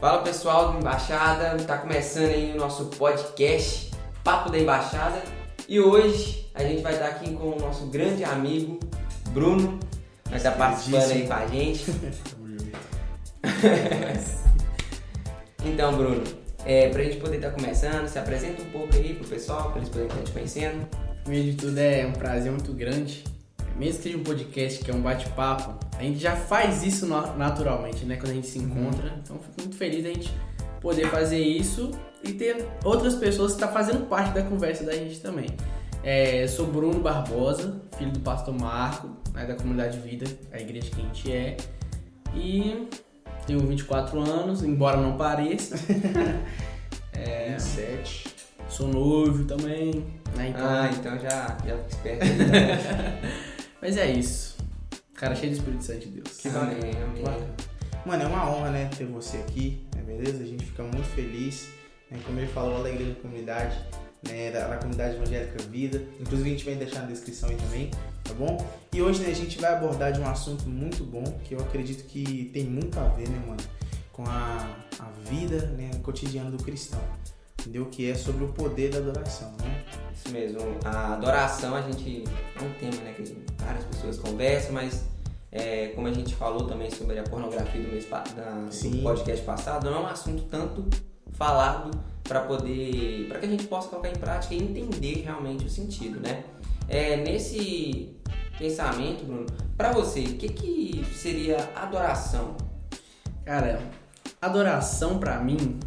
Fala pessoal do Embaixada, tá começando aí o nosso podcast Papo da Embaixada e hoje a gente vai estar aqui com o nosso grande amigo Bruno, vai estar participando aí com a gente. Então Bruno, pra gente poder estar começando, se apresenta um pouco aí pro pessoal, pra eles poderem estar te conhecendo. Primeiro de tudo é um prazer muito grande, mesmo que seja um podcast que é um bate-papo, a gente já faz isso naturalmente, né, quando a gente se encontra, então eu fico muito feliz da gente poder fazer isso e ter outras pessoas que estão fazendo parte da conversa da gente também. Sou Bruno Barbosa, filho do pastor Marco, né, da Comunidade Vida, a igreja que a gente é, e tenho 24 anos, embora não pareça. 27. Sou noivo também, né? Então já fico esperto aí, né? Mas é isso. Cara cheio do Espírito Santo de Deus. Que Amém. Mano, é uma honra, né, ter você aqui, né, beleza? A gente fica muito feliz, né? Como ele falou, da igreja da comunidade, né, da comunidade evangélica Vida. Inclusive a gente vai deixar na descrição aí também, tá bom? E hoje, né, a gente vai abordar de um assunto muito bom, que eu acredito que tem muito a ver, né, mano, com a vida, né, cotidiana do cristão. Entendeu? Que é sobre o poder da adoração, né? Isso mesmo, a adoração a gente é um tema, né, que várias pessoas conversam, mas como a gente falou também sobre a pornografia do podcast passado, não é um assunto tanto falado para que a gente possa colocar em prática e entender realmente o sentido, né? Nesse pensamento, Bruno, para você, o que seria adoração? Cara, adoração para mim,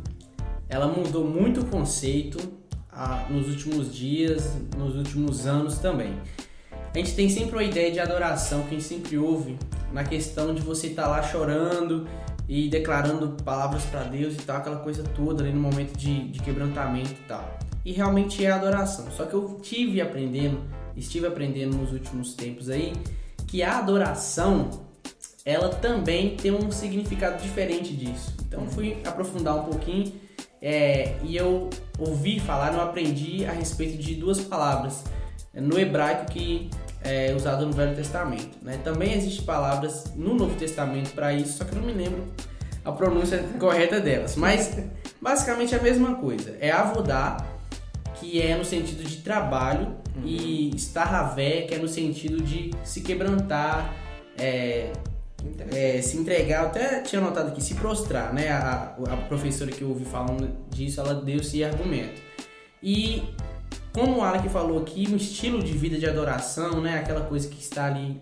ela mudou muito o conceito nos últimos dias, nos últimos anos também. A gente tem sempre uma ideia de adoração que a gente sempre ouve na questão de você estar lá chorando e declarando palavras para Deus e tal, aquela coisa toda ali no momento de quebrantamento e tal. E realmente é adoração. Só que eu estive aprendendo nos últimos tempos aí que a adoração, ela também tem um significado diferente disso. Então fui aprofundar um pouquinho. E eu ouvi falar, eu aprendi a respeito de duas palavras no hebraico que é usado no Velho Testamento, né? Também existem palavras no Novo Testamento para isso, só que eu não me lembro a pronúncia correta delas, mas basicamente é a mesma coisa. É avodá, que é no sentido de trabalho, e estarravé, que é no sentido de se quebrantar, se entregar. Eu até tinha notado aqui, se prostrar, né? A professora que eu ouvi falando disso, ela deu esse argumento. E como o Alec falou aqui, um estilo de vida de adoração, né? Aquela coisa que está ali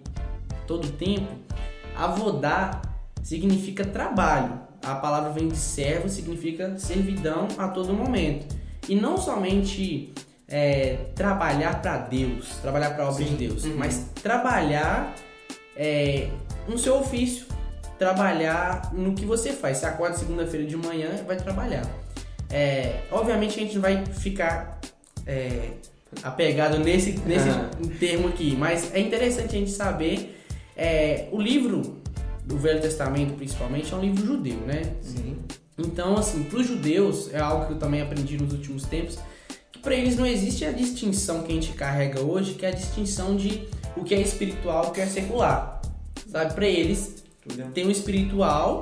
todo o tempo, avodá significa trabalho. A palavra vem de servo, significa servidão a todo momento. E não somente trabalhar para Deus, trabalhar para a obra de Deus, mas trabalhar no seu ofício, trabalhar no que você faz. Você acorda segunda-feira de manhã e vai trabalhar. Obviamente a gente não vai ficar apegado nesse termo aqui, mas é interessante a gente saber. O livro do Velho Testamento, principalmente, é um livro judeu, né? Sim. Então, assim, para os judeus, é algo que eu também aprendi nos últimos tempos, que para eles não existe a distinção que a gente carrega hoje, que é a distinção de o que é espiritual e o que é secular. Sabe, para eles tem o espiritual,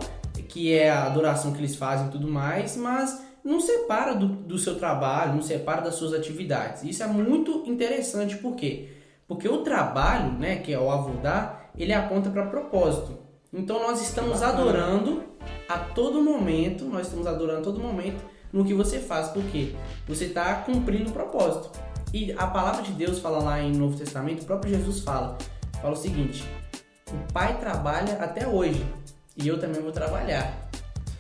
que é a adoração que eles fazem e tudo mais, mas não separa do seu trabalho, não separa das suas atividades. Isso é muito interessante, por quê? Porque o trabalho, né, que é o avodá, ele aponta para propósito. Então nós estamos adorando a todo momento, no que você faz, porque você está cumprindo o propósito. E a palavra de Deus fala lá em Novo Testamento, o próprio Jesus fala o seguinte: o Pai trabalha até hoje e eu também vou trabalhar.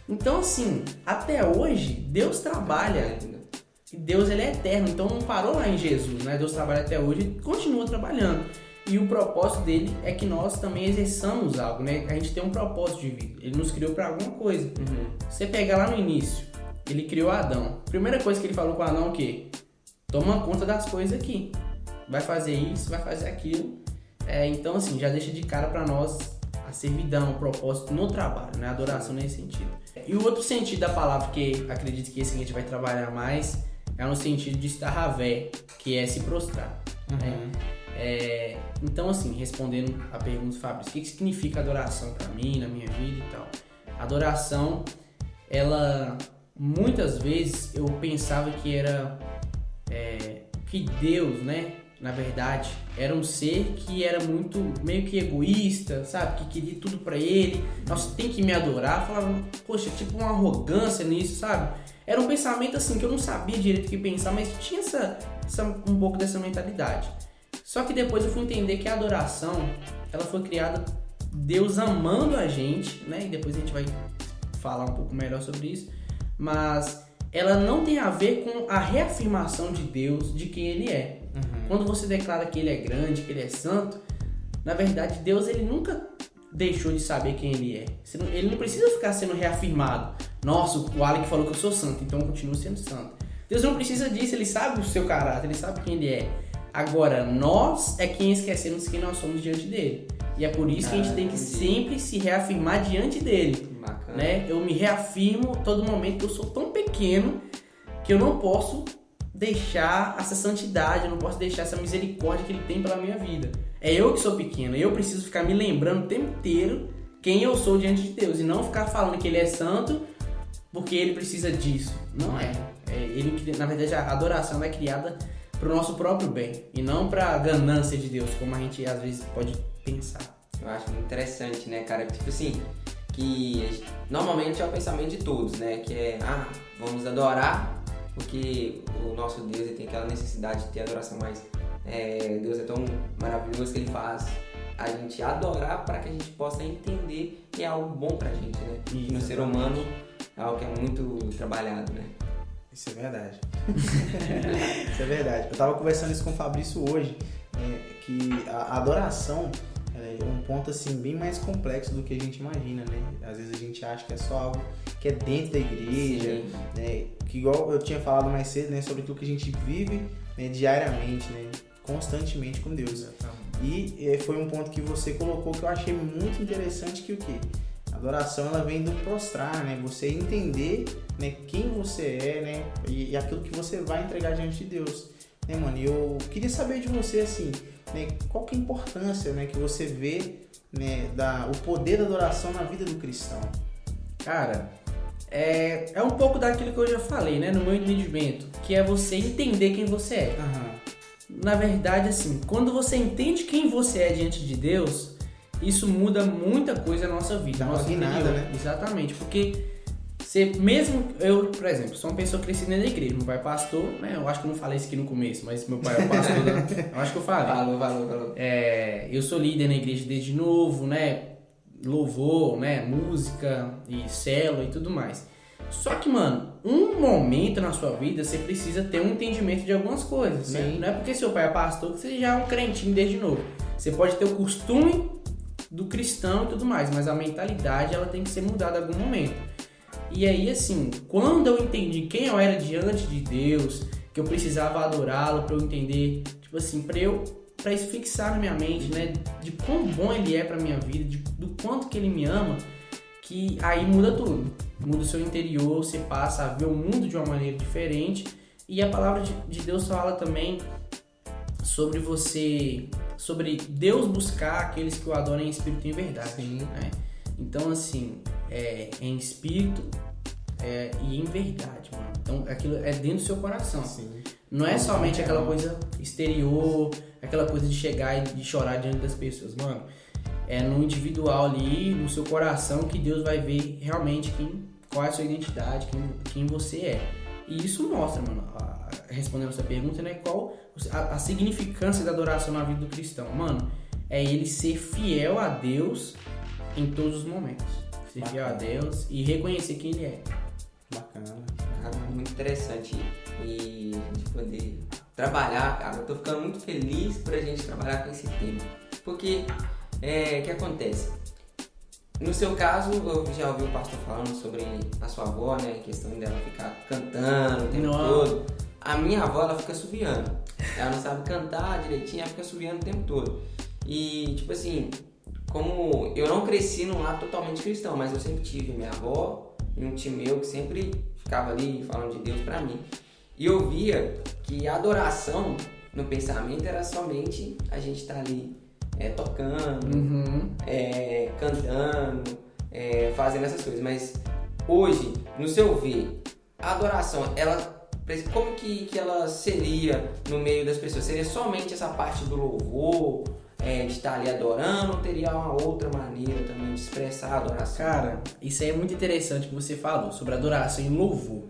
Então, assim, até hoje Deus trabalha. E Deus, ele é eterno, então não parou lá em Jesus, né? Deus trabalha até hoje e continua trabalhando. E o propósito dele é que nós também exerçamos algo, né? A gente tem um propósito de vida. Ele nos criou para alguma coisa. Você pega lá no início, ele criou Adão. Primeira coisa que ele falou com Adão é o quê? Toma conta das coisas aqui. Vai fazer isso, vai fazer aquilo. Então, assim, já deixa de cara para nós a servidão, o propósito no trabalho, né? A adoração nesse sentido. E o outro sentido da palavra que acredito que esse a gente vai trabalhar mais é no sentido de estarravé, que é se prostrar. Né? Então, assim, respondendo a pergunta do Fabrício, o que significa adoração para mim, na minha vida e tal? Adoração ela, muitas vezes, eu pensava que era, que Deus, né, na verdade, era um ser que era muito, meio que egoísta, sabe, que queria tudo pra ele, nossa, tem que me adorar, eu falava, poxa, tipo uma arrogância nisso, sabe, era um pensamento assim, que eu não sabia direito o que pensar, mas tinha um pouco dessa mentalidade. Só que depois eu fui entender que a adoração, ela foi criada Deus amando a gente, né? E depois a gente vai falar um pouco melhor sobre isso. Mas ela não tem a ver com a reafirmação de Deus, de quem Ele é. Quando você declara que Ele é grande, que Ele é santo, na verdade Deus ele nunca deixou de saber quem Ele é. Ele não precisa ficar sendo reafirmado. Nossa, o Alec falou que eu sou santo, então eu continuo sendo santo. Deus não precisa disso, Ele sabe o seu caráter, Ele sabe quem Ele é. Agora, nós é quem esquecemos quem nós somos diante dele. E é por isso que a gente tem que sempre se reafirmar diante dele. Bacana. Né? Eu me reafirmo todo momento que eu sou tão pequeno que eu não posso deixar essa santidade, eu não posso deixar essa misericórdia que ele tem pela minha vida. É eu que sou pequeno, eu preciso ficar me lembrando o tempo inteiro quem eu sou diante de Deus. E não ficar falando que ele é santo porque ele precisa disso. Não é. Na verdade, a adoração é criada para o nosso próprio bem e não para a ganância de Deus, como a gente às vezes pode pensar. Eu acho muito interessante, né, cara? Tipo assim, que normalmente é o pensamento de todos, né? Que é, vamos adorar porque o nosso Deus ele tem aquela necessidade de ter adoração, mas Deus é tão maravilhoso que ele faz a gente adorar para que a gente possa entender que é algo bom pra gente, né? E no ser humano é algo que é muito trabalhado, né? Isso é verdade. Isso é verdade. Eu tava conversando isso com o Fabrício hoje, que a adoração é um ponto assim bem mais complexo do que a gente imagina, né? Às vezes a gente acha que é só algo que é dentro da igreja, né? Que igual eu tinha falado mais cedo, né? Sobre aquilo que a gente vive, né? Diariamente, né? Constantemente com Deus. E foi um ponto que você colocou que eu achei muito interessante, que o quê? A adoração ela vem do prostrar, né? Você entender, né, quem você é, né? E aquilo que você vai entregar diante de Deus, né, mano? E eu queria saber de você, assim, né, qual que é a importância, né, que você vê, né, o poder da adoração na vida do cristão? Cara, é um pouco daquilo que eu já falei, né, no meu entendimento, que é você entender quem você é. Na verdade, assim, quando você entende quem você é diante de Deus, isso muda muita coisa na nossa vida. Dá uma guinada, né? Exatamente, porque eu, por exemplo, sou uma pessoa crescida na igreja, meu pai é pastor, né? Eu acho que eu não falei isso aqui no começo, mas meu pai é pastor, né? Eu acho que eu falei. Falou. Eu sou líder na igreja desde novo, né? Louvor, né? Música e célula e tudo mais. Só que, mano, um momento na sua vida você precisa ter um entendimento de algumas coisas, né? Não é porque seu pai é pastor que você já é um crentinho desde novo. Você pode ter o costume do cristão e tudo mais, mas a mentalidade ela tem que ser mudada em algum momento. E aí, assim, quando eu entendi quem eu era diante de Deus, que eu precisava adorá-lo, pra eu entender, tipo assim, pra isso fixar na minha mente, né, de quão bom ele é pra minha vida, do quanto que ele me ama, que aí muda tudo. Muda o seu interior, você passa a ver o mundo de uma maneira diferente. E a palavra de Deus fala também sobre Deus buscar aqueles que o adoram em espírito e em verdade. Né? Então, assim, em espírito e em verdade, mano. Então, aquilo é dentro do seu coração. Sim. Não é somente aquela coisa exterior, aquela coisa de chegar e de chorar diante das pessoas, mano. É no individual ali, no seu coração, que Deus vai ver realmente qual é a sua identidade, quem você é. E isso mostra, mano, respondendo a sua pergunta, né, qual a significância da adoração na vida do cristão. Mano, é ele ser fiel a Deus em todos os momentos. Ser fiel a Deus e reconhecer quem ele é. Bacana. Cara, muito interessante. E a gente poder trabalhar, cara, eu tô ficando muito feliz por a gente trabalhar com esse tema. Porque, o que acontece? No seu caso, eu já ouvi o pastor falando sobre a sua avó, né? A questão dela ficar cantando o tempo todo. A minha avó, ela fica assoviando. Ela não sabe cantar direitinho, ela fica assoviando o tempo todo. E, tipo assim, como eu não cresci num lar totalmente cristão, mas eu sempre tive minha avó e um tio meu que sempre ficava ali falando de Deus pra mim. E eu via que a adoração no pensamento era somente a gente estar ali tocando, cantando, fazendo essas coisas. Mas hoje, no seu ver, a adoração, como que ela seria no meio das pessoas? Seria somente essa parte do louvor, de estar ali adorando, ou teria uma outra maneira também de expressar a adoração? Cara, isso aí é muito interessante que você falou sobre adoração e louvor.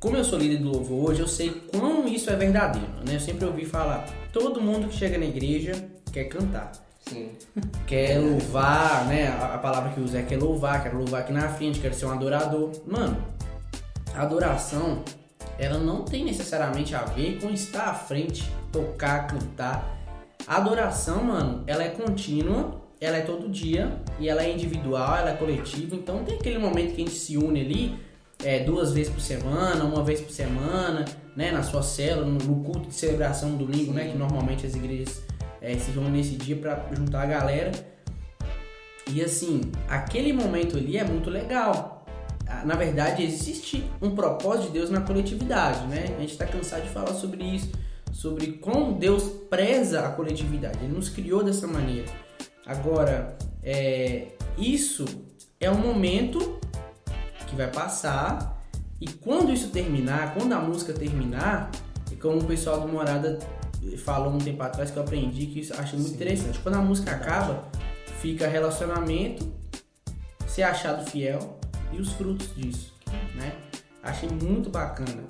Como eu sou líder do louvor hoje, eu sei quão isso é verdadeiro, né? Eu sempre ouvi falar, todo mundo que chega na igreja quer cantar. Sim. Quer louvar, né? A palavra que usa é quer louvar aqui na frente, quer ser um adorador. Mano, a adoração, ela não tem necessariamente a ver com estar à frente, tocar, cantar. A adoração, mano, ela é contínua, ela é todo dia, e ela é individual, ela é coletiva. Então tem aquele momento que a gente se une ali, 2 vezes por semana, 1 vez por semana, né? Na sua célula, no culto de celebração do domingo, né? Que normalmente as igrejas se reúnem nesse dia para juntar a galera. E assim, aquele momento ali é muito legal. Na verdade, existe um propósito de Deus na coletividade, né? A gente está cansado de falar sobre isso, sobre como Deus preza a coletividade. Ele nos criou dessa maneira. Agora, isso é um momento que vai passar, e quando isso terminar, quando a música terminar, e como o pessoal do Morada falou um tempo atrás, que eu aprendi, que isso eu acho muito interessante, quando a música acaba, fica relacionamento, ser achado fiel e os frutos disso, né? Achei muito bacana.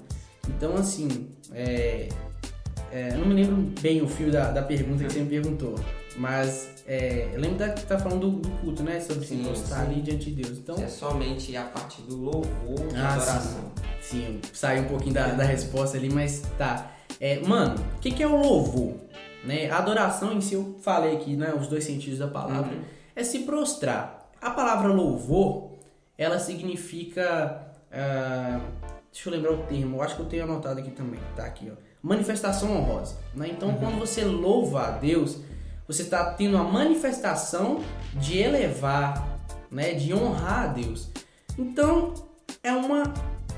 Então, assim, eu não me lembro bem o fio da pergunta que você me perguntou, mas eu lembro que tá falando do culto, né? Sobre se postar ali diante de Deus. Então, é somente a parte do louvor e adoração. Sim, saiu um pouquinho da resposta ali, mas tá. Mano, o que é o louvor? Né? A adoração em si, eu falei aqui, né? Os 2 sentidos da palavra, é se prostrar. A palavra louvor, ela significa... deixa eu lembrar o termo, eu acho que eu tenho anotado aqui também, tá aqui, ó. Manifestação honrosa, né? Então, quando você louva a Deus, você está tendo uma manifestação de elevar, né? De honrar a Deus. Então, é uma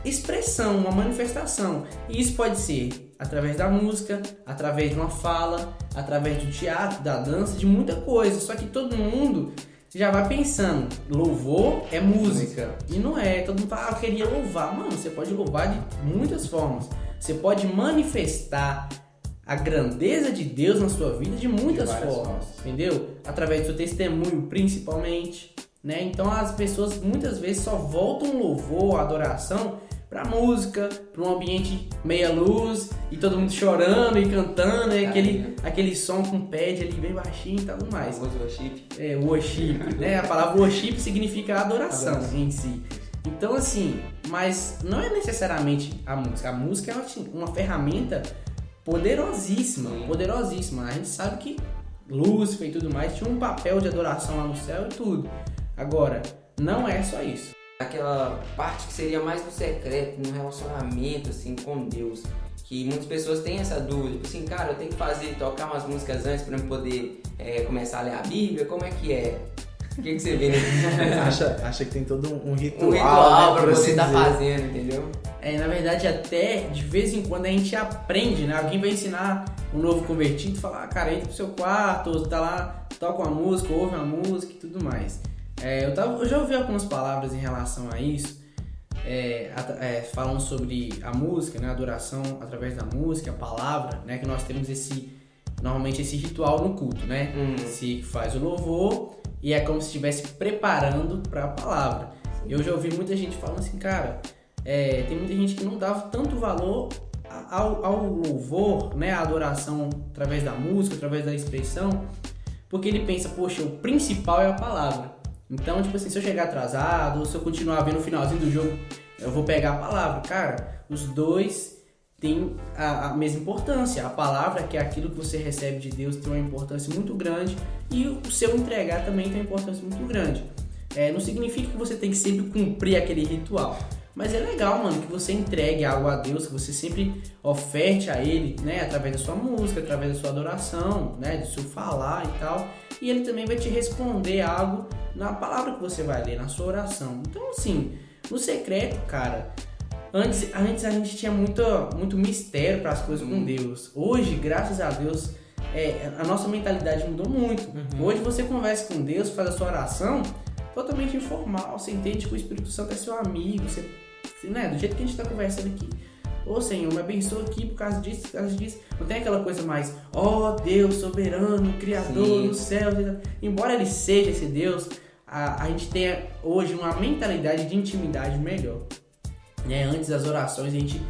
expressão, uma manifestação. E isso pode ser através da música, através de uma fala, através do teatro, da dança, de muita coisa. Só que todo mundo já vai pensando, louvor é música. E não é, todo mundo fala, eu queria louvar. Mano, você pode louvar de muitas formas. Você pode manifestar a grandeza de Deus na sua vida de muitas formas, entendeu? Através do seu testemunho, principalmente, né? Então as pessoas muitas vezes só voltam louvor, adoração pra música, pra um ambiente meia luz e todo mundo chorando e cantando, né? Aquele som com pad ali bem baixinho e tudo mais. O worship. Worship, né? A palavra worship significa adoração em si. Então assim, mas não é necessariamente a música. A música é uma ferramenta poderosíssima, poderosíssima. A gente sabe que Lúcifer e tudo mais tinha um papel de adoração lá no céu e tudo. Agora, não é só isso. Aquela parte que seria mais no secreto, no relacionamento assim com Deus, que muitas pessoas têm essa dúvida, tipo assim, cara, eu tenho que tocar umas músicas antes para eu poder começar a ler a Bíblia, como é que é? O que você vê nesse... acha que tem todo um ritual, um ritual né, pra você estar fazendo, entendeu? Na verdade, até de vez em quando a gente aprende, né? Alguém vai ensinar um novo convertido e falar, cara, entra pro seu quarto, tá lá, toca uma música, ouve uma música e tudo mais. Eu já ouvi algumas palavras em relação a isso, falando sobre a música, né? A adoração através da música, a palavra, né? Que nós temos normalmente esse ritual no culto, né? Se faz o louvor e é como se estivesse preparando para a palavra. Eu já ouvi muita gente falando assim, cara, tem muita gente que não dava tanto valor ao louvor, né? A adoração através da música, através da expressão, porque ele pensa, poxa, o principal é a palavra. Então, tipo assim, se eu chegar atrasado, ou se eu continuar vendo o finalzinho do jogo, eu vou pegar a palavra. Cara, os dois têm a mesma importância. A palavra, que é aquilo que você recebe de Deus, tem uma importância muito grande. E o seu entregar também tem uma importância muito grande. Não significa que você tem que sempre cumprir aquele ritual. Mas é legal, mano, que você entregue algo a Deus, que você sempre oferte a Ele, né? Através da sua música, através da sua adoração, né? Do seu falar e tal. E Ele também vai te responder algo na palavra que você vai ler, na sua oração. Então, assim, no secreto, cara, antes a gente tinha muito mistério para as coisas com Deus. Hoje, graças a Deus, a nossa mentalidade mudou muito. Hoje você conversa com Deus, faz a sua oração, totalmente informal, você entende que o Espírito Santo é seu amigo, você, né, do jeito que a gente está conversando aqui. Ô Senhor, me abençoa aqui por causa disso, por causa disso. Não tem aquela coisa mais, Deus soberano, Criador dos céus. Embora Ele seja esse Deus, a gente tenha hoje uma mentalidade de intimidade melhor. Né? Antes das orações a gente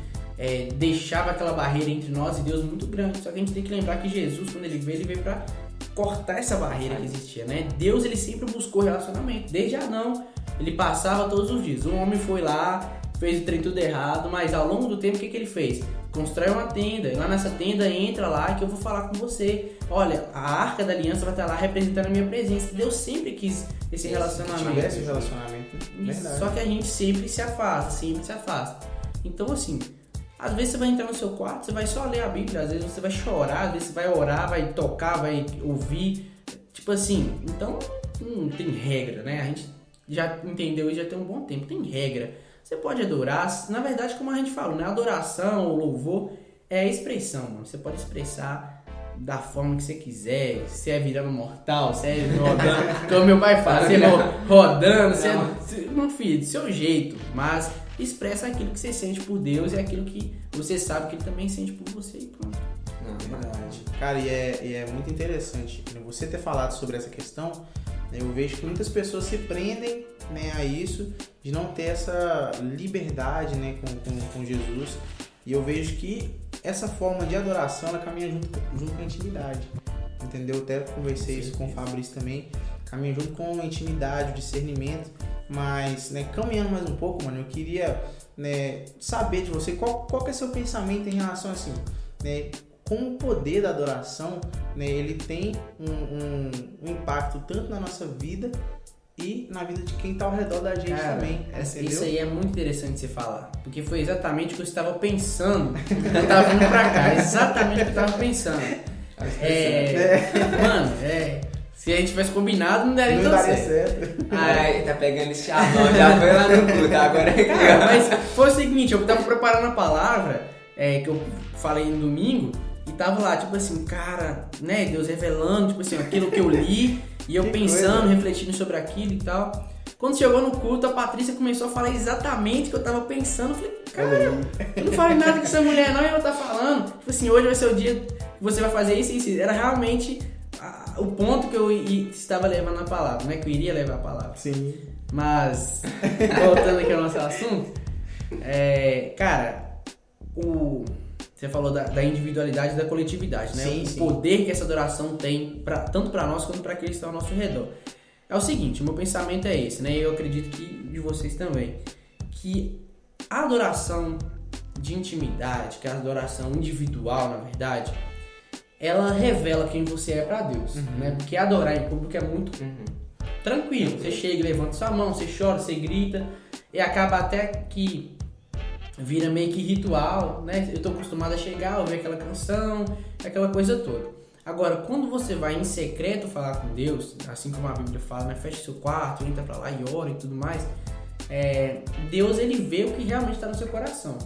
deixava aquela barreira entre nós e Deus muito grande. Só que a gente tem que lembrar que Jesus, quando Ele veio para cortar essa barreira que existia. Né? Deus, Ele sempre buscou relacionamento. Desde Adão, Ele passava todos os dias. O homem foi lá, fez o trem tudo errado, mas ao longo do tempo o que ele fez? Constrói uma tenda, e lá nessa tenda entra lá que eu vou falar com você. Olha, a Arca da Aliança vai estar lá representando a minha presença. Deus sempre quis esse relacionamento. Que tivesse relacionamento, verdade. Só que a gente sempre se afasta. Então assim, às vezes você vai entrar no seu quarto, você vai só ler a Bíblia, às vezes você vai chorar, às vezes você vai orar, vai tocar, vai ouvir. Tipo assim, então não tem regra, né? A gente já entendeu e já tem um bom tempo, tem regra. Você pode adorar, na verdade, como a gente fala, né? Adoração ou louvor é a expressão, mano. Você pode expressar da forma que você quiser, se é virando mortal, se é rodando, como meu pai fala, se é rodando, meu filho, do seu jeito, mas expressa aquilo que você sente por Deus e aquilo que você sabe que Ele também sente por você e pronto. Não, verdade. Cara, e é muito interessante você ter falado sobre essa questão. Eu vejo que muitas pessoas se prendem, né, a isso, de não ter essa liberdade, né, com Jesus. E eu vejo que essa forma de adoração, ela caminha junto com a intimidade. Entendeu? Eu até conversei isso com o Fabrício também. Caminha junto com a intimidade, o discernimento. Mas, né, caminhando mais um pouco, mano, eu queria, né, saber de você qual que é o seu pensamento em relação assim, né, com o poder da adoração, né, ele tem um impacto tanto na nossa vida e na vida de quem está ao redor da gente. Cara, também. Isso aí é muito interessante você falar, porque foi exatamente o que eu estava pensando quando eu estava vindo pra cá. Exatamente o que eu estava pensando. Mano, se a gente tivesse combinado, não daria tão certo. Ai, tá pegando esse chavão, já foi lá no culto, agora é cara, mas foi o seguinte, eu estava preparando a palavra que eu falei no domingo, e tava lá, tipo assim, cara, né, Deus revelando, tipo assim, aquilo que eu li, e eu pensando, refletindo sobre aquilo e tal. Quando chegou no culto, a Patrícia começou a falar exatamente o que eu tava pensando. Eu falei, cara, eu não falei nada com essa mulher não, e ela tá falando. Tipo assim, hoje vai ser o dia que você vai fazer isso e isso. Era realmente o ponto que eu estava levando a palavra, né, que eu iria levar a palavra. Sim. Mas, voltando aqui ao nosso assunto, cara, você falou da individualidade e da coletividade, né? Sim, o poder que essa adoração tem, tanto para nós quanto para aqueles que estão ao nosso redor. É o seguinte, o meu pensamento é esse, né? Eu acredito que de vocês também. Que a adoração de intimidade, que a adoração individual, na verdade, ela revela quem você é para Deus, né? Porque adorar em público é muito tranquilo. Você chega, levanta sua mão, você chora, você grita, e acaba até que vira meio que ritual, né? Eu tô acostumado a chegar, ouvir aquela canção, aquela coisa toda. Agora, quando você vai em secreto falar com Deus, assim como a Bíblia fala, né? Fecha seu quarto, entra pra lá e ora e tudo mais, Deus, ele vê o que realmente está no seu coração.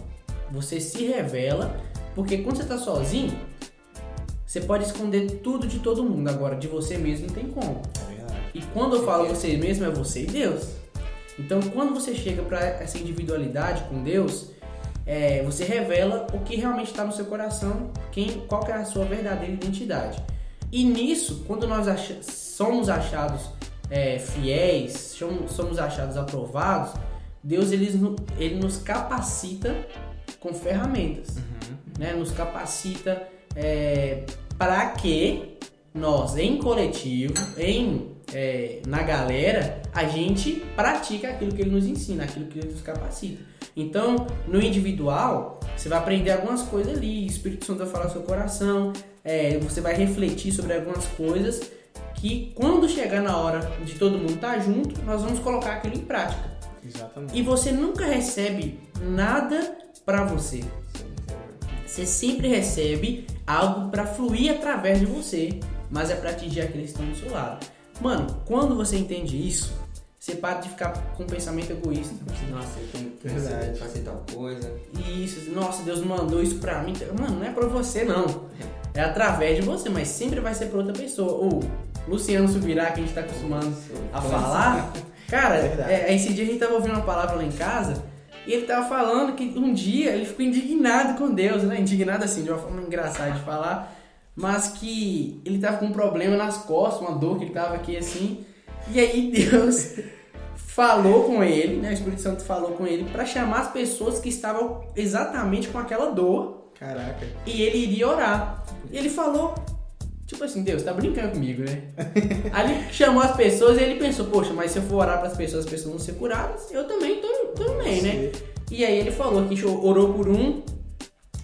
Você se revela, porque quando você tá sozinho, você pode esconder tudo de todo mundo. Agora, de você mesmo não tem como. E quando eu falo você mesmo, é você e Deus. Então, quando você chega para essa individualidade com Deus, você revela o que realmente está no seu coração, qual que é a sua verdadeira identidade. E nisso, quando nós somos achados fiéis, somos achados aprovados, Deus ele nos capacita com ferramentas, né? Nos capacita para que nós, em coletivo, na galera, a gente pratica aquilo que ele nos ensina, aquilo que ele nos capacita. Então, no individual, você vai aprender algumas coisas ali, o Espírito Santo vai falar no seu coração, você vai refletir sobre algumas coisas que, quando chegar na hora de todo mundo estar junto, nós vamos colocar aquilo em prática. Exatamente. E você nunca recebe nada pra você. Você sempre recebe algo pra fluir através de você, mas é pra atingir aqueles que estão do seu lado. Mano, quando você entende isso, você para de ficar com um pensamento egoísta. Nossa, eu tenho que fazer tal coisa. Isso, nossa, Deus mandou isso pra mim. Mano, não é pra você, não. É através de você, mas sempre vai ser pra outra pessoa. O Luciano Subirá, que a gente tá acostumado a falar, Cara, esse dia a gente tava ouvindo uma palavra lá em casa e ele tava falando que um dia ele ficou indignado com Deus, né? Indignado assim, de uma forma engraçada de falar, mas que ele tava com um problema nas costas, uma dor que ele tava aqui assim, e aí Deus falou com ele, né? O Espírito Santo falou com ele pra chamar as pessoas que estavam exatamente com aquela dor. Caraca. E ele iria orar. E ele falou, tipo assim, Deus, tá brincando comigo, né? Aí ele chamou as pessoas e ele pensou, poxa, mas se eu for orar pras pessoas, as pessoas vão ser curadas, eu também tô bem, né? E aí ele falou que orou por um,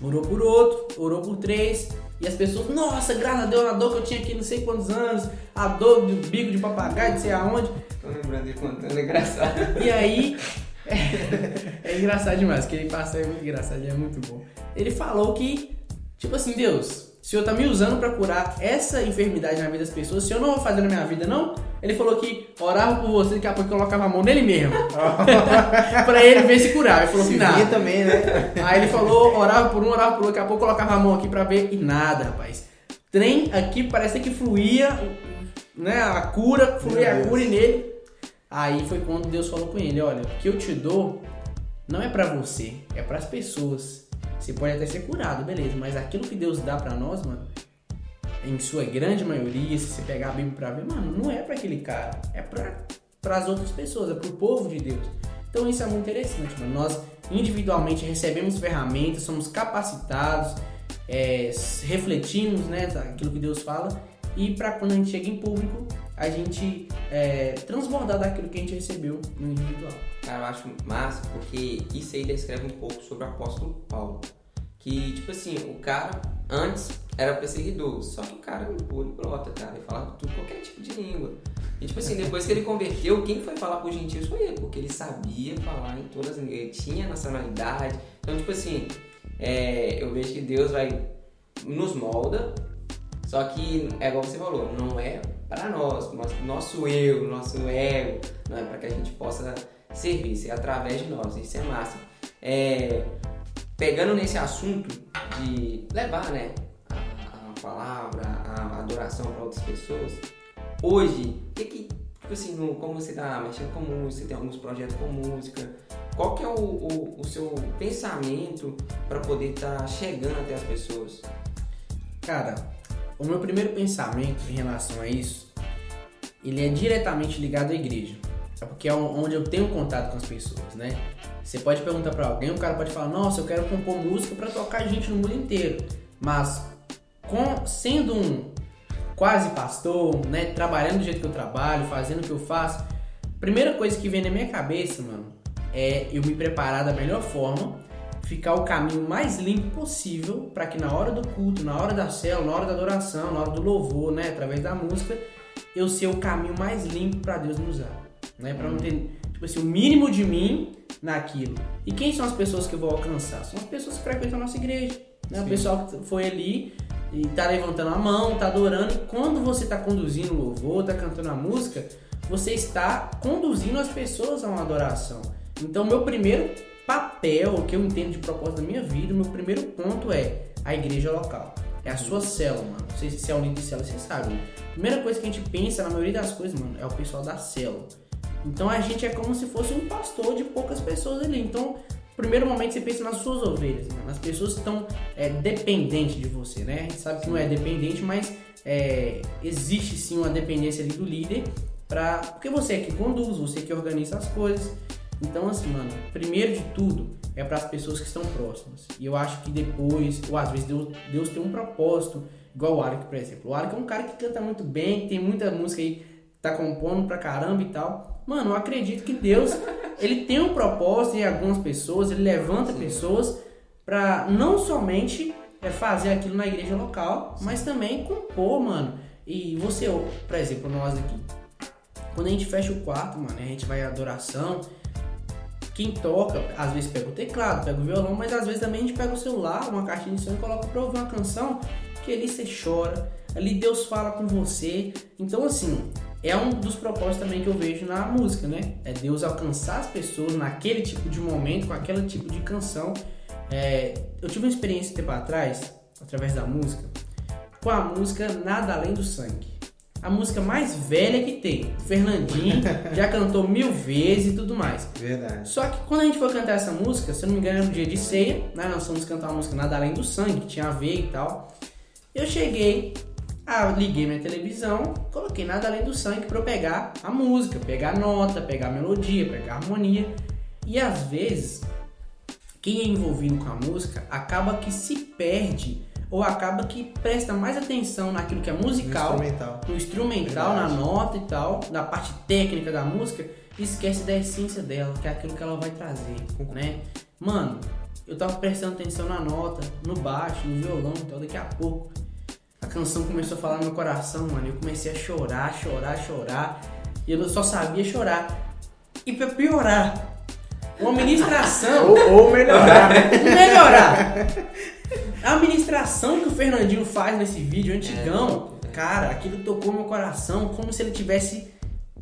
orou por outro, orou por 3, e as pessoas, nossa, graças a Deus, a dor que eu tinha aqui não sei quantos anos, a dor do bico de papagaio, não sei aonde. Tô lembrando de contando, é engraçado. E aí, é engraçado demais, que ele passa é muito engraçado, ele é muito bom. Ele falou que, tipo assim, Deus, o Senhor tá me usando pra curar essa enfermidade na vida das pessoas, se eu não vou fazer na minha vida, não? Ele falou que orava por você, daqui a pouco colocava a mão nele mesmo. Pra ele ver se curava. Ele falou que nada. Também, né? Aí ele falou, orava por um, orava por outro, daqui a pouco colocava a mão aqui pra ver e nada, rapaz. Trem aqui parece que fluía, né? A cura, fluía a cura nele. Aí foi quando Deus falou com ele, olha, o que eu te dou não é pra você, é pras pessoas. Você pode até ser curado, beleza, mas aquilo que Deus dá pra nós, mano, em sua grande maioria, se você pegar a Bíblia pra ver, mano, não é pra aquele cara, é para as outras pessoas, é pro povo de Deus. Então isso é muito interessante, mano. Nós individualmente recebemos ferramentas, somos capacitados, refletimos, né, aquilo que Deus fala, e para quando a gente chega em público, a gente transbordar daquilo que a gente recebeu no individual. Cara, eu acho massa, porque isso aí descreve um pouco sobre o apóstolo Paulo. Que, tipo assim, o cara antes era perseguidor, só que o cara era um poliglota, cara, ele falava tudo, qualquer tipo de língua. E, tipo assim, depois que ele converteu, quem foi falar pros gentios foi ele, porque ele sabia falar em todas as línguas, ele tinha nacionalidade. Então, tipo assim, eu vejo que Deus vai nos molda, só que, é igual você falou, não é para nós, nosso eu, nosso ego, não é para que a gente possa servir, isso é através de nós, isso é massa. Pegando nesse assunto de levar, né, a palavra, a adoração para outras pessoas, hoje, tipo assim, como você tá mexendo com música, você tem alguns projetos com música, qual que é o seu pensamento para poder estar chegando até as pessoas? Cara, o meu primeiro pensamento em relação a isso, ele é diretamente ligado à igreja. É porque é onde eu tenho contato com as pessoas, né? Você pode perguntar pra alguém, o cara pode falar, nossa, eu quero compor música pra tocar gente no mundo inteiro. Mas, sendo um quase pastor, né? Trabalhando do jeito que eu trabalho, fazendo o que eu faço, a primeira coisa que vem na minha cabeça, mano, é eu me preparar da melhor forma, ficar o caminho mais limpo possível pra que na hora do culto, na hora da célula, na hora da adoração, na hora do louvor, né? Através da música, eu ser o caminho mais limpo pra Deus me usar. Né, para não ter, tipo assim, o mínimo de mim naquilo. E quem são as pessoas que eu vou alcançar? São as pessoas que frequentam a nossa igreja, né? O pessoal que foi ali e tá levantando a mão, tá adorando, e quando você tá conduzindo o louvor, tá cantando a música, você está conduzindo as pessoas a uma adoração. Então, meu primeiro papel, o que eu entendo de propósito da minha vida, o meu primeiro ponto é a igreja local. É a sua célula, mano. Se é um líder de célula, você sabe, né? A primeira coisa que a gente pensa, na maioria das coisas, mano, é o pessoal da célula. Então a gente é como se fosse um pastor de poucas pessoas ali. Então, no primeiro momento você pensa nas suas ovelhas, né? Nas pessoas que estão dependentes de você, né? A gente sabe que não é dependente, mas existe sim uma dependência ali do líder, porque você é que conduz, você que organiza as coisas. Então assim, mano, primeiro de tudo é para as pessoas que estão próximas. E eu acho que depois, ou às vezes Deus tem um propósito, igual o Alec, por exemplo. O Alec é um cara que canta muito bem, tem muita música aí, tá compondo pra caramba e tal. Mano, eu acredito que Deus, ele tem um propósito em algumas pessoas, ele levanta pessoas pra não somente fazer aquilo na igreja local, mas também compor, mano. E você, por exemplo, nós aqui, quando a gente fecha o quarto, mano, a gente vai à adoração, quem toca, às vezes pega o teclado, pega o violão, mas às vezes também a gente pega o celular, uma caixinha de som e coloca pra ouvir uma canção, que ali você chora, ali Deus fala com você. Então assim, é um dos propósitos também que eu vejo na música, né? É Deus alcançar as pessoas naquele tipo de momento, com aquele tipo de canção. Eu tive uma experiência um tempo atrás, através da música, com a música Nada Além do Sangue. a música mais velha que tem. O Fernandinho já cantou 1000 vezes e tudo mais. Verdade. Só que quando a gente foi cantar essa música, se eu não me engano, era no dia de ceia, né? Nós fomos cantar uma música Nada Além do Sangue, que tinha a ver e tal. Eu cheguei, liguei minha televisão, coloquei Nada Além do Sangue pra eu pegar a música, pegar a nota, pegar a melodia, pegar a harmonia. E às vezes, quem é envolvido com a música acaba que se perde ou acaba que presta mais atenção naquilo que é musical, no instrumental, na nota e tal, na parte técnica da música, e esquece da essência dela, que é aquilo que ela vai trazer, né? Mano, eu tava prestando atenção na nota, no baixo, no violão e tal, daqui a pouco a canção começou a falar no meu coração, mano, eu comecei a chorar, e eu só sabia chorar. E pra piorar, uma ministração... ou melhorar, né? Melhorar! A ministração que o Fernandinho faz nesse vídeo antigão, cara, aquilo tocou meu coração como se ele tivesse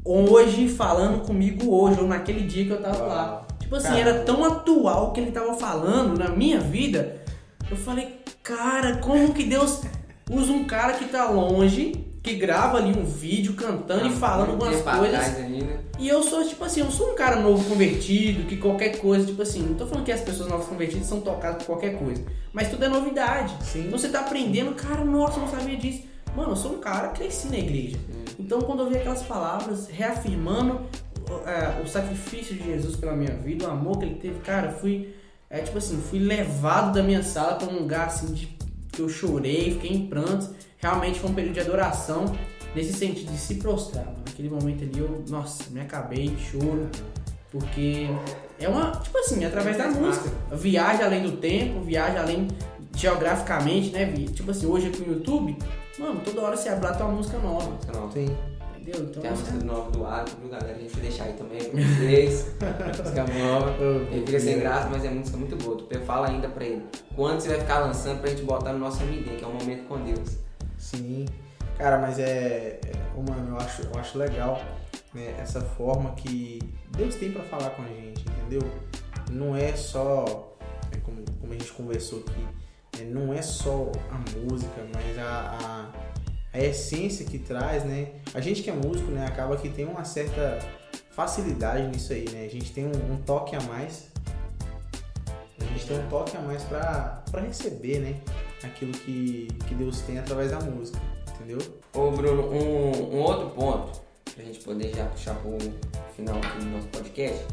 hoje falando comigo hoje, ou naquele dia que eu tava lá. Tipo assim, era tão atual o que ele tava falando na minha vida. Eu falei, cara, como que Deus usa um cara que tá longe, que grava ali um vídeo cantando e falando algumas coisas. E eu sou, tipo assim, eu sou um cara novo convertido, que qualquer coisa, tipo assim, não tô falando que as pessoas novas convertidas são tocadas por qualquer coisa, mas tudo é novidade. Sim. Então você tá aprendendo, cara, nossa, eu não sabia disso. Mano, eu sou um cara que cresci na igreja. Então quando eu vi aquelas palavras reafirmando o sacrifício de Jesus pela minha vida, o amor que ele teve, cara, fui levado da minha sala pra um lugar assim que eu chorei, fiquei em prantos. Realmente foi um período de adoração, nesse sentido de se prostrar. Naquele momento ali eu, me acabei, choro, porque é uma, tipo assim, através da música. Viaja além do tempo, viaja além geograficamente, né? Tipo assim, hoje aqui no YouTube, mano, toda hora você abre lá, tem uma música nova. Sim. Entendeu? Então, tem a música nova do Agro, viu, galera? A gente vai deixar aí também pra vocês. Música nova. Ele fica sem graça, mas é música muito boa. Tu fala ainda pra ele quando você vai ficar lançando pra gente botar no nosso MD, que é um momento com Deus. Sim. Cara, mas mano, eu acho legal, né, essa forma que Deus tem pra falar com a gente, entendeu? Não é só, como a gente conversou aqui, não é só a música, mas a essência que traz, né? A gente que é músico, né, acaba que tem uma certa facilidade nisso aí, né? A gente tem um toque a mais. A gente tem um toque a mais pra receber, né? Aquilo que Deus tem através da música, entendeu? Ô Bruno, um outro ponto pra gente poder já puxar pro final aqui do nosso podcast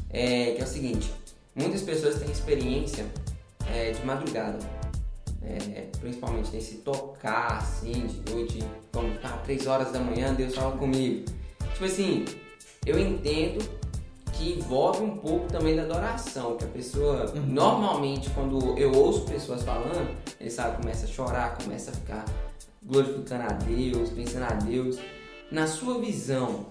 que é o seguinte: muitas pessoas têm experiência de madrugada, principalmente nesse tocar assim de noite, como 3 horas da manhã Deus fala comigo. Tipo assim, eu entendo que envolve um pouco também da adoração, que a pessoa, normalmente, quando eu ouço pessoas falando, ele começa a chorar, começa a ficar glorificando a Deus, pensando a Deus. Na sua visão,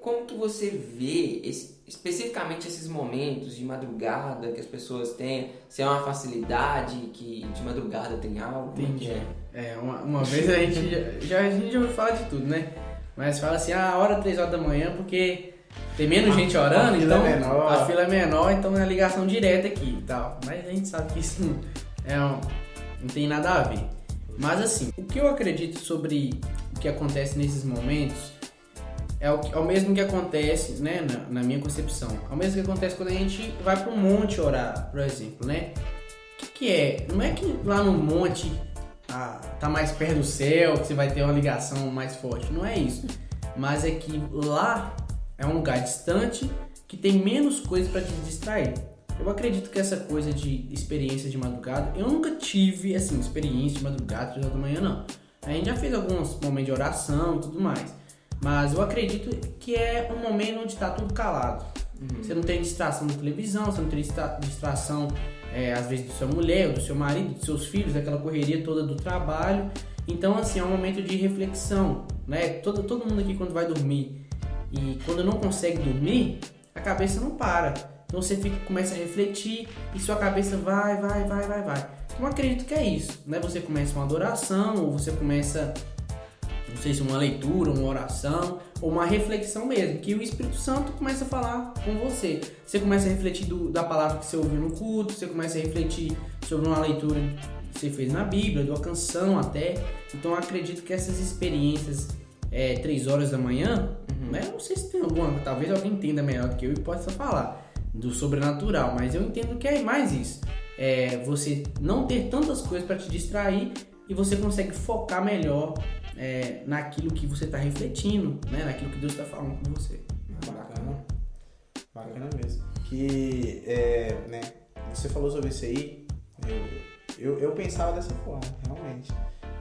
como que você vê especificamente esses momentos de madrugada que as pessoas têm? Se é uma facilidade que de madrugada tem algo? Entendi. Uma vez a gente já ouviu falar de tudo, né? Mas fala assim, a hora 3 horas da manhã, porque tem menos gente orando, então a fila é menor, então é a ligação direta aqui e tal. Mas a gente sabe que isso não tem nada a ver. Mas assim, o que eu acredito sobre o que acontece nesses momentos é o mesmo que acontece, né, na minha concepção. É o mesmo que acontece quando a gente vai pro monte orar, por exemplo, né? O que é? Não é que lá no monte tá mais perto do céu, que você vai ter uma ligação mais forte. Não é isso. Mas é que lá é um lugar distante que tem menos coisas para te distrair. Eu acredito que essa coisa de experiência de madrugada, eu nunca tive, assim, experiência de madrugada, 3 horas da manhã, não. A gente já fez alguns momentos de oração e tudo mais. Mas eu acredito que é um momento onde tá tudo calado. Você não tem distração da televisão, você não tem distração, às vezes, da sua mulher, ou do seu marido, dos seus filhos, daquela correria toda do trabalho. Então, assim, é um momento de reflexão, né? Todo mundo aqui, quando vai dormir e quando não consegue dormir, a cabeça não para. Então você começa a refletir e sua cabeça vai. Então eu acredito que é isso, né? Você começa uma adoração, ou você começa, não sei se uma leitura, uma oração, ou uma reflexão mesmo, que o Espírito Santo começa a falar com você. Você começa a refletir da palavra que você ouviu no culto, você começa a refletir sobre uma leitura você fez na Bíblia, de uma canção até. Então eu acredito que essas experiências 3 horas da manhã, né? Não sei se tem alguma, talvez alguém entenda melhor do que eu e possa falar do sobrenatural, mas eu entendo que é mais isso. Você não ter tantas coisas para te distrair e você consegue focar melhor naquilo que você está refletindo, né? Naquilo que Deus está falando com você. Bacana mesmo. Que, né, você falou sobre isso aí, eu pensava dessa forma, realmente,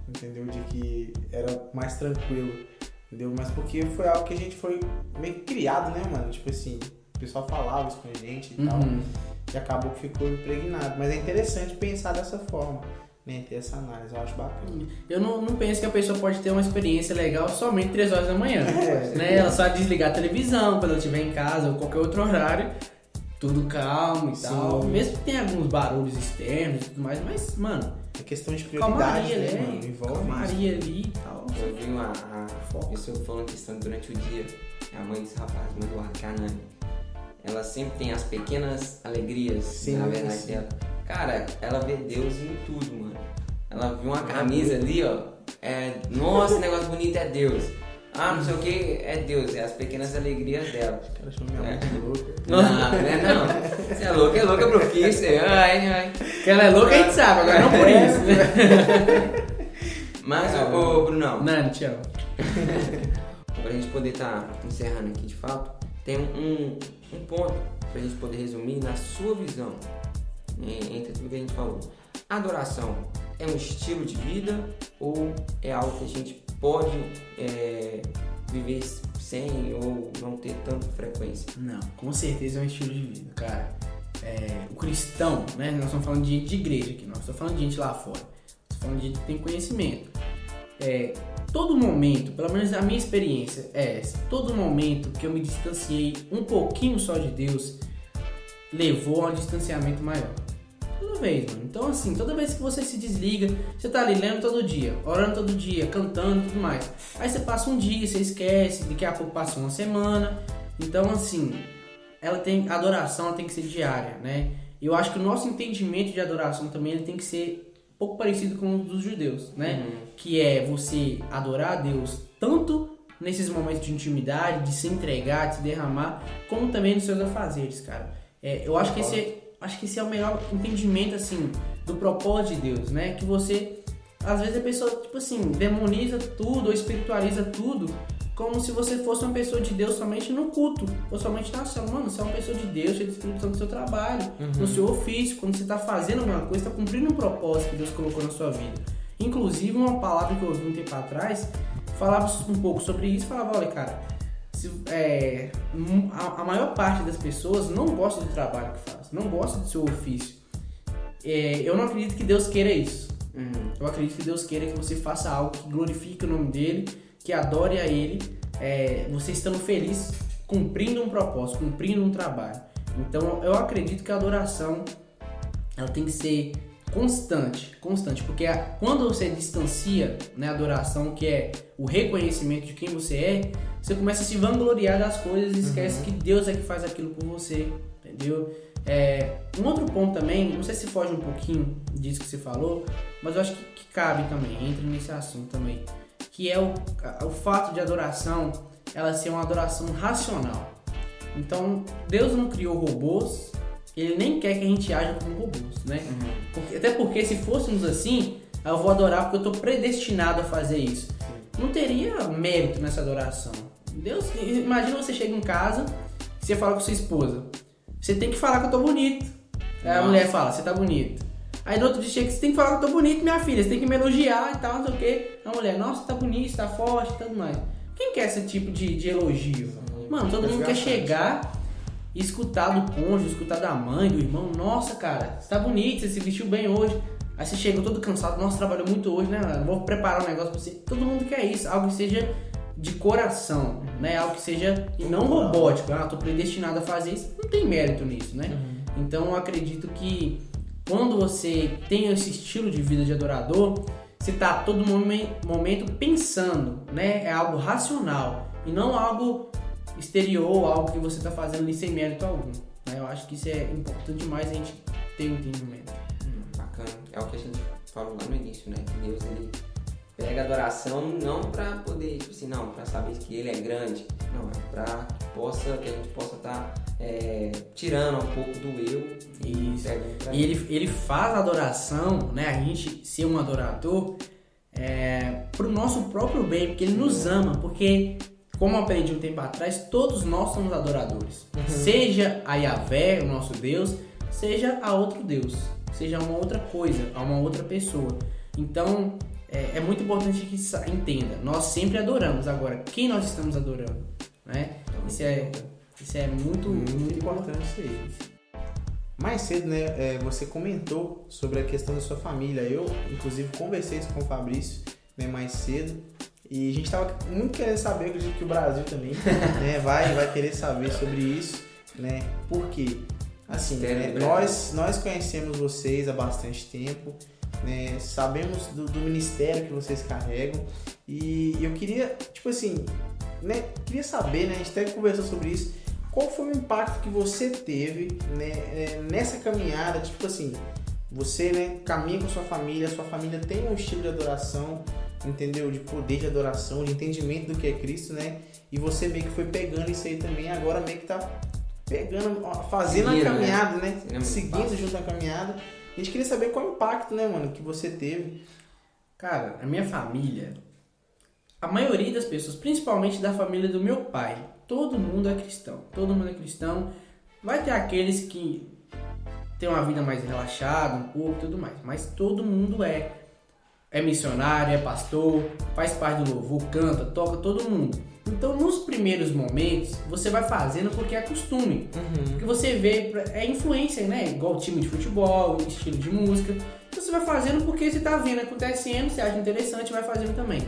entendeu? De que era mais tranquilo, entendeu? Mas porque foi algo que a gente foi meio que criado, né, mano? Tipo assim, o pessoal falava isso com a gente e tal, e acabou que ficou impregnado. Mas é interessante pensar dessa forma, né? Ter essa análise, eu acho bacana. Eu não penso que a pessoa pode ter uma experiência legal somente 3 horas da manhã, né? Ela só desligar a televisão quando ela estiver em casa ou qualquer outro horário, tudo calmo e tal. Mesmo que tenha alguns barulhos externos e tudo mais, mas, mano, é questão de prioridade, calmaria, né, mano? Envolve calmaria ali e tal. Eu vi uma pessoa falando questão durante o dia, a mãe desse rapaz, mãe do Arcanani. Ela sempre tem as pequenas alegrias, na verdade dela. Cara, ela vê Deus em tudo, mano. Ela viu uma camisa ali, ó. Nossa, esse negócio bonito é Deus. Não sei o que, é Deus, é as pequenas alegrias dela. Os caras chamam minha mãe de louca. Não. Você é louca pro que isso? Ai. Que ela é louca, a gente sabe, agora não por isso, né? Mas, ô Brunão. Não, te amo. Pra gente poder estar encerrando aqui de fato, tem um ponto pra gente poder resumir na sua visão, entre tudo que a gente falou. Adoração é um estilo de vida ou é algo que a gente pode viver sem ou não ter tanta frequência? Não, com certeza é um estilo de vida, cara. O cristão, né? Nós estamos falando de gente de igreja aqui, nós estamos falando de gente lá fora. Estamos falando de gente que tem conhecimento. Todo momento, pelo menos a minha experiência é essa, todo momento que eu me distanciei um pouquinho só de Deus, levou a um distanciamento maior. Toda vez, mano. Então, assim, toda vez que você se desliga, você tá ali lendo todo dia, orando todo dia, cantando e tudo mais. Aí você passa um dia, você esquece, daqui a pouco passa uma semana. Então, assim, a adoração ela tem que ser diária, né? E eu acho que o nosso entendimento de adoração também ele tem que ser um pouco parecido com o dos judeus, né? Que é você adorar a Deus tanto nesses momentos de intimidade, de se entregar, de se derramar, como também nos seus afazeres, cara. Eu acho que esse é o melhor entendimento, assim, do propósito de Deus, né? Que você, às vezes a pessoa, tipo assim, demoniza tudo ou espiritualiza tudo como se você fosse uma pessoa de Deus somente no culto, ou somente na ação. Mano, você é uma pessoa de Deus, cheia de Espírito Santo no seu trabalho, no seu ofício, quando você está fazendo alguma coisa, está cumprindo um propósito que Deus colocou na sua vida. Inclusive, uma palavra que eu ouvi um tempo atrás, falava um pouco sobre isso, falava, olha, cara, a maior parte das pessoas não gosta do trabalho que faz, não gosta do seu ofício. Eu não acredito que Deus queira isso. Eu acredito que Deus queira que você faça algo que glorifique o nome dele, que adore a ele, você estando feliz, cumprindo um propósito, cumprindo um trabalho. Então eu acredito que a adoração ela tem que ser constante, porque quando você distancia, né, a adoração, que é o reconhecimento de quem você é, você começa a se vangloriar das coisas e esquece que Deus é que faz aquilo por você, entendeu? Um outro ponto também, não sei se foge um pouquinho disso que você falou, mas eu acho que cabe também, entra nesse assunto também, que é o fato de adoração ela ser uma adoração racional. Então, Deus não criou robôs, ele nem quer que a gente aja como robôs, né? Até porque se fôssemos assim, eu vou adorar porque eu estou predestinado a fazer isso. Não teria mérito nessa adoração. Deus, imagina você chega em casa, você fala com sua esposa, você tem que falar que eu tô bonito. Aí a mulher fala, você tá bonito. Aí no outro dia chega, você tem que falar que eu tô bonito, minha filha, você tem que me elogiar e tal, não sei o quê. A mulher, nossa, você tá bonito, você tá forte e tudo mais. Quem quer esse tipo de elogio? Mano, todo mundo quer chegar e escutar do cônjuge, escutar da mãe, do irmão. Nossa, cara, você tá bonito, você se vestiu bem hoje. Aí você chega todo cansado, nossa, trabalhou muito hoje, né? Vou preparar um negócio pra você. Todo mundo quer isso, algo que seja de coração, né? Algo que seja, e não robótico. Tô predestinado a fazer isso. Não tem mérito nisso, né? Então eu acredito que quando você tem esse estilo de vida de adorador, você tá a todo momento pensando, né? É algo racional e não algo exterior, algo que você tá fazendo ali sem mérito algum, né? Eu acho que isso é importante demais a gente ter um entendimento. Bacana. É o que a gente falou lá no início, né? Que Deus, ele pega a adoração não pra poder, tipo assim, não, pra saber que ele é grande. Não, é pra que a gente possa estar tirando um pouco do eu. Isso. E ele faz a adoração, né? A gente ser um adorador pro nosso próprio bem, porque ele nos ama, porque, como eu aprendi um tempo atrás, todos nós somos adoradores. Seja a Yahvé, o nosso Deus, seja a outro Deus, seja uma outra coisa, a uma outra pessoa. Então, é muito importante que entenda, nós sempre adoramos. Agora, quem nós estamos adorando? Né? Isso é muito importante isso aí. Mais cedo, né, você comentou sobre a questão da sua família. Eu, inclusive, conversei isso com o Fabrício, né, mais cedo. E a gente estava muito querendo saber, eu acredito que o Brasil também né, vai querer saber sobre isso, né? Por quê? Assim, né, nós conhecemos vocês há bastante tempo, né, sabemos do ministério que vocês carregam. E eu queria, tipo assim, né, queria saber, né, a gente até conversou sobre isso, qual foi o impacto que você teve, né, nessa caminhada, tipo assim, você, né, caminha com a sua família tem um estilo de adoração, entendeu? De poder de adoração, de entendimento do que é Cristo, né? E você meio que foi pegando isso aí também, agora meio que tá pegando, fazendo a caminhada, né? Seguindo junto a caminhada. A gente queria saber qual o impacto, né, mano, que você teve. Cara, a minha família, a maioria das pessoas, principalmente da família do meu pai, todo mundo é cristão. Todo mundo é cristão. Vai ter aqueles que tem uma vida mais relaxada, um pouco e tudo mais. Mas todo mundo é missionário, é pastor, faz parte do louvor, canta, toca, todo mundo. Então, nos primeiros momentos, você vai fazendo porque é costume. Porque você vê, é influência, né? Igual time de futebol, estilo de música. Você vai fazendo porque você tá vendo acontecendo, você acha interessante, vai fazendo também.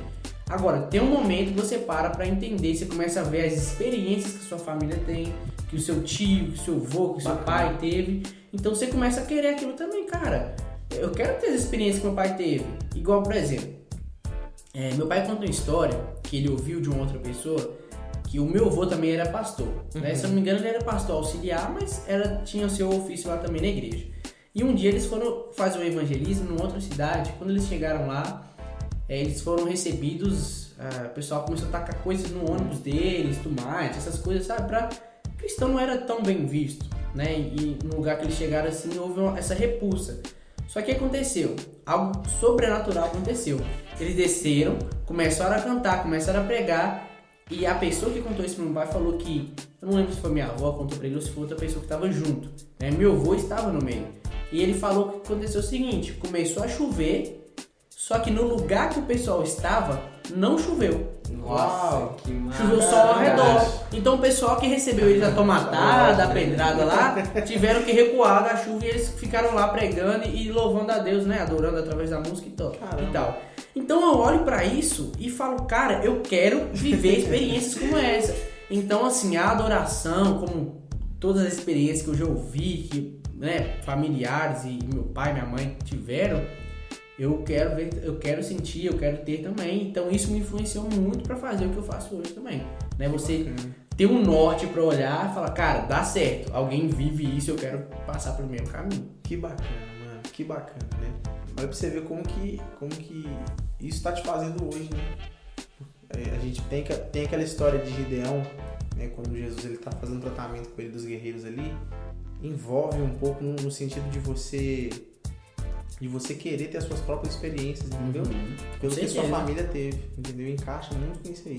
Agora, tem um momento que você para entender, você começa a ver as experiências que sua família tem, que o seu tio, que o seu avô, que o seu pai teve. Então, você começa a querer aquilo também, cara. Eu quero ter as experiências que meu pai teve. Igual, por exemplo, meu pai conta uma história que ele ouviu de uma outra pessoa, que o meu avô também era pastor. Né? Se eu não me engano, ele era pastor auxiliar, mas tinha o seu ofício lá também na igreja. E um dia eles foram fazer um evangelismo numa outra cidade. Quando eles chegaram lá, eles foram recebidos, o pessoal começou a tacar coisas no ônibus deles, tomate, essas coisas, sabe? Pra cristão não era tão bem visto, né? E no lugar que eles chegaram assim, houve essa repulsa. Só que aconteceu, algo sobrenatural aconteceu. Eles desceram, começaram a cantar, começaram a pregar, e a pessoa que contou isso pro meu pai falou que, eu não lembro se foi minha avó, contou pra ele, ou se foi outra pessoa que estava junto, né? Meu avô estava no meio. E ele falou que aconteceu o seguinte, começou a chover, só que no lugar que o pessoal estava, não choveu. Nossa, que choveu só ao redor. Então o pessoal que recebeu eles a tomatada, a pedrada lá, tiveram que recuar da chuva e eles ficaram lá pregando e louvando a Deus, né? Adorando através da música e tal. Então eu olho pra isso e falo, cara, eu quero viver experiências como essa. Então assim, a adoração, como todas as experiências que eu já ouvi, que, né, familiares e meu pai, minha mãe tiveram, eu quero ver, eu quero sentir, eu quero ter também. Então isso me influenciou muito pra fazer o que eu faço hoje também, né? Você ter um norte pra olhar e falar, cara, dá certo, alguém vive isso, eu quero passar pelo mesmo caminho. Que bacana, mano, que bacana, né? Olha pra você ver como que isso tá te fazendo hoje, né? A gente tem aquela história de Gideão, né? Quando Jesus ele tá fazendo tratamento com ele dos guerreiros ali, envolve um pouco no sentido de você querer ter as suas próprias experiências, entendeu? Pelo que a sua família teve, entendeu? Encaixa muito com isso aí.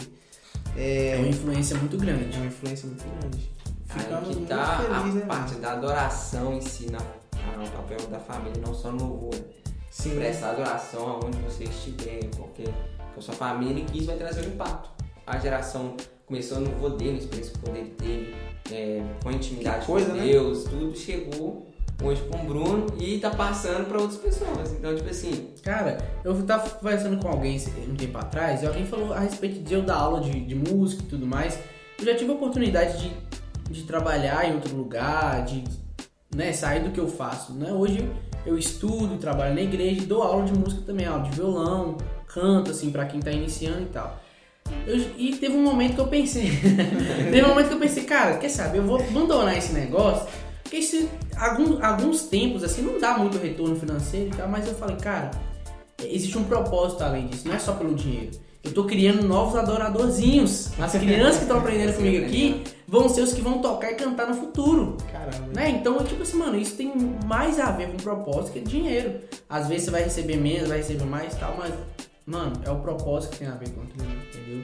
É uma influência muito grande. É uma influência muito grande. Ficamos muito felizes, a parte da adoração em si, no papel da família, não só no louvor. Sim. Prestar adoração aonde você estiver, porque a sua família quis, vai trazer um impacto. A geração começou no louvor dele, experiência com o poder dele, com a intimidade com Deus, né? Tudo chegou hoje com o Bruno e tá passando para outras pessoas. Então, tipo assim... Cara, eu tava conversando com alguém um tempo atrás e alguém falou a respeito de eu dar aula de música e tudo mais. Eu já tive a oportunidade de trabalhar em outro lugar, de, né, sair do que eu faço, né? Hoje eu estudo, trabalho na igreja e dou aula de música também, aula de violão, canto, assim, pra quem tá iniciando e tal. E teve um momento que eu pensei... cara, quer saber, eu vou abandonar esse negócio... Porque alguns tempos, assim, não dá muito retorno financeiro e tal, mas eu falei, cara, existe um propósito além disso, não é só pelo dinheiro. Eu tô criando novos adoradorzinhos. As crianças que estão aprendendo comigo aqui vão ser os que vão tocar e cantar no futuro. Caramba. Né? Então, tipo assim, mano, isso tem mais a ver com propósito que dinheiro. Às vezes você vai receber menos, vai receber mais e tal, mas, mano, é o propósito que tem a ver com aquilo, entendeu?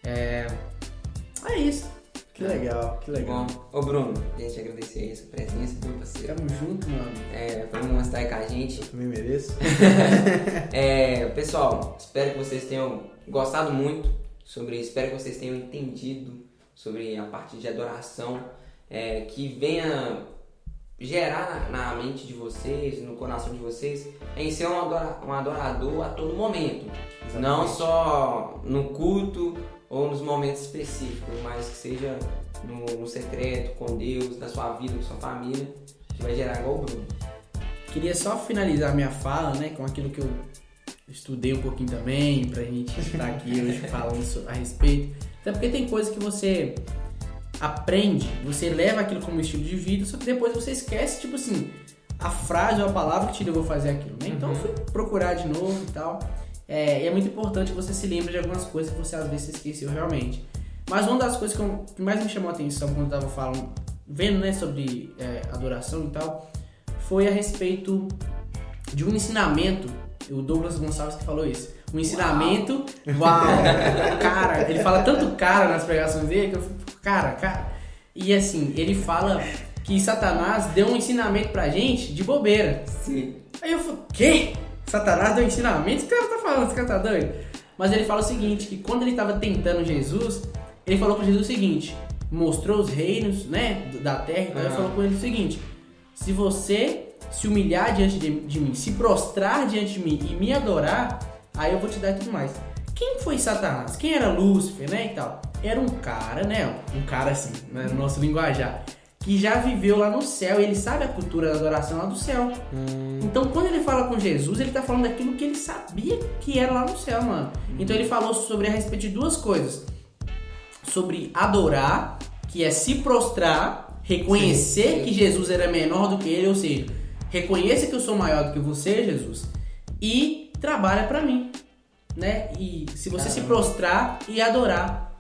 É isso. Que legal, que legal. Bom, ô Bruno, a gente agradecer aí a sua presença, meu parceiro. Tamo junto, mano. Vamos mostrar aí com a gente. Eu também mereço. Pessoal, espero que vocês tenham gostado muito espero que vocês tenham entendido sobre a parte de adoração, que venha gerar na mente de vocês, no coração de vocês, em ser um adorador a todo momento. Exatamente. Não só no culto ou nos momentos específicos, mas que seja no secreto, com Deus, na sua vida, com sua família, que vai gerar igual o Bruno. Queria só finalizar minha fala, né, com aquilo que eu estudei um pouquinho também, pra gente estar aqui hoje falando a respeito. Até porque tem coisas que você aprende, você leva aquilo como estilo de vida, só que depois você esquece, tipo assim, a frase ou a palavra que te levou a fazer aquilo, né? Então eu fui procurar de novo e tal. E é muito importante que você se lembre de algumas coisas que você às vezes esqueceu realmente. Mas uma das coisas que mais me chamou a atenção quando eu tava vendo, né, sobre adoração e tal, foi a respeito de um ensinamento. O Douglas Gonçalves que falou isso. Um ensinamento. Uau! Cara, ele fala tanto cara nas pregações dele que eu fico, cara. E assim, ele fala que Satanás deu um ensinamento pra gente de bobeira. Sim. Aí eu falo, quê? Satanás deu um ensinamento? Esse cara tá falando, esse cara tá doido? Mas ele fala o seguinte, que quando ele tava tentando Jesus, ele falou com Jesus o seguinte, mostrou os reinos, né, da terra, então ele falou com ele o seguinte, se você se humilhar diante de mim, se prostrar diante de mim e me adorar, aí eu vou te dar tudo mais. Quem foi Satanás? Quem era Lúcifer, né, e tal? Era um cara, né, assim, né, no nosso linguajar, que já viveu lá no céu, e ele sabe a cultura da adoração lá do céu. Então, quando ele fala com Jesus, ele tá falando daquilo que ele sabia que era lá no céu, mano. Então, ele falou a respeito de duas coisas. Sobre adorar, que é se prostrar, reconhecer que Jesus era menor do que ele, ou seja, reconheça que eu sou maior do que você, Jesus, e trabalha pra mim, né? E se você se prostrar e adorar,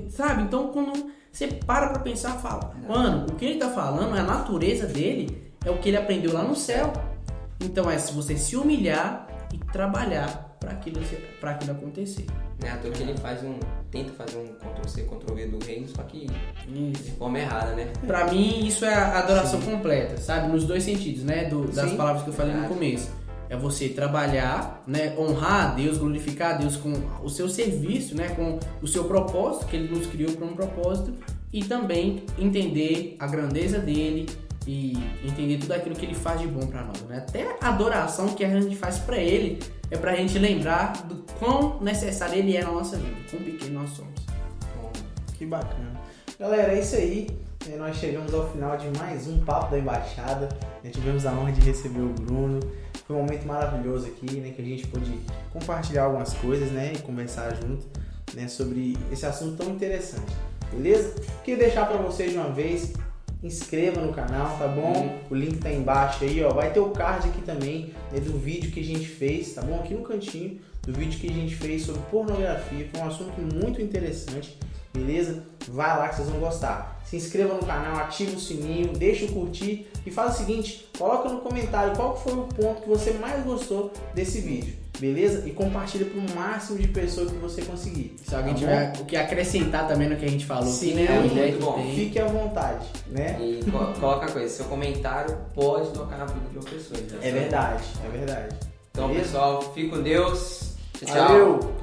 sabe? Então, quando você para pra pensar, fala, mano, o que ele tá falando, a natureza dele é o que ele aprendeu lá no céu. Então se você se humilhar e trabalhar pra aquilo acontecer. É à toa que ele tenta fazer um Ctrl-C, Ctrl-V do reino, só que de forma errada, né? Pra mim, isso é a adoração completa, sabe? Nos dois sentidos, né? Das palavras que eu falei no começo. É você trabalhar, né? Honrar a Deus, glorificar a Deus com o seu serviço, né? Com o seu propósito, que Ele nos criou para um propósito. E também entender a grandeza dEle e entender tudo aquilo que Ele faz de bom para nós, né? Até a adoração que a gente faz para Ele é pra gente lembrar do quão necessário Ele é na nossa vida, quão pequeno nós somos. Bom, que bacana. Galera, é isso aí. Nós chegamos ao final de mais um Papo da Embaixada. Tivemos a honra de receber o Bruno. Foi um momento maravilhoso aqui, né? Que a gente pôde compartilhar algumas coisas, né? E conversar junto, né? Sobre esse assunto tão interessante. Beleza? Queria deixar pra vocês de uma vez, inscreva no canal, tá bom? O link tá embaixo aí, ó. Vai ter o card aqui também, né, do vídeo que a gente fez, tá bom? Aqui no cantinho, do vídeo que a gente fez sobre pornografia. Foi um assunto muito interessante, beleza? Vai lá que vocês vão gostar. Se inscreva no canal, ative o sininho, deixa o curtir e faz o seguinte, coloca no comentário qual foi o ponto que você mais gostou desse vídeo. Beleza? E compartilha para o máximo de pessoas que você conseguir. Se alguém tiver o que acrescentar também no que a gente falou, sim, né? Muito bom. Fique à vontade, né? E coloca a coisa, seu comentário pode tocar na vida de uma pessoa. É verdade, é verdade. Então, beleza? pessoal, fique com Deus. Tchau. Valeu!